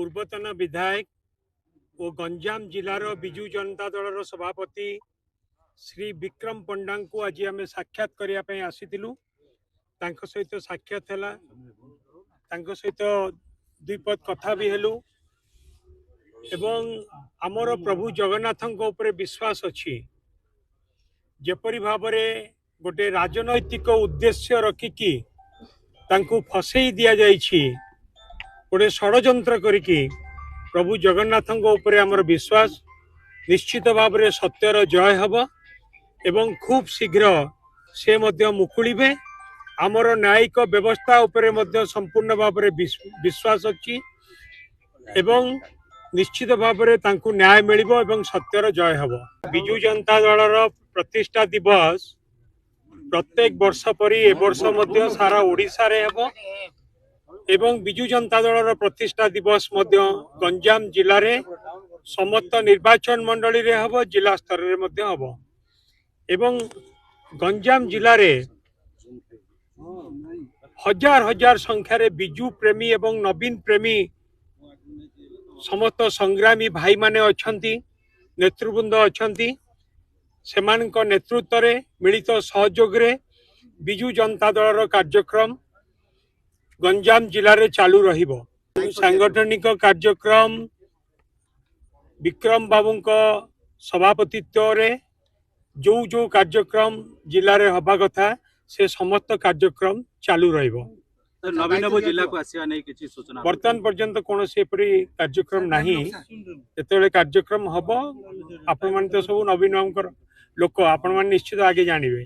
पूर्वतन विधायक और गंजाम जिलार विजु जनता दल सभापति श्री विक्रम पंडा को आज आम साक्षात करने आसीलु सहित साक्षात है सहित द्विपद कथा भी हेलु एवं आमर प्रभु जगन्नाथ विश्वास अच्छी जेपरी भाव गोटे राजनैतिक उद्देश्य रखिकी फसई दि जाइछि गोटे षड्यंत्र करिकी प्रभु जगन्नाथ आमर विश्वास निश्चित भाव में सत्यर जय हब एवं खूब शीघ्र से मुकुलिबे आमर न्यायिक व्यवस्था उपरे संपूर्ण भाव में विश्वास अच्छी एवं निश्चित भाव में न्याय मिलिबो एवं सत्यर जय हब। विजु जनता दलर प्रतिष्ठा दिवस प्रत्येक वर्ष परी ए वर्ष मध्य सारा ओडिशा रे हबो एवं विजु जनता दलर प्रतिष्ठा दिवस मध्य गंजाम जिले रे समस्त निर्वाचन मंडली रे हबो जिला स्तर रे मध्य हबो एवं गंजाम जिले रे हजार हजार संख्या रे विजु प्रेमी एवं नवीन प्रेमी समस्त संग्रामी भाई माने अछंती नेतृवृंद अछंती सेमानक नेतृत्व रे मिलित सहयोग रे विजु जनता दलर कार्यक्रम गंजाम जिले रे चालू रहिबो। सांगठनिक कार्यक्रम विक्रम बाबू सभापतित्व रे जो जो कार्यक्रम जिले में हवा कथा से समस्त कार्यक्रम चालू रहिबो। नवीन जिला को आसिया नहीं किछि सूचना वर्तमान पर्यंत कौन से कार्यक्रम नहीं जेतेबेले कार्यक्रम हम आपण तो सब नवीन लोक आपण निश्चित आगे जानवे।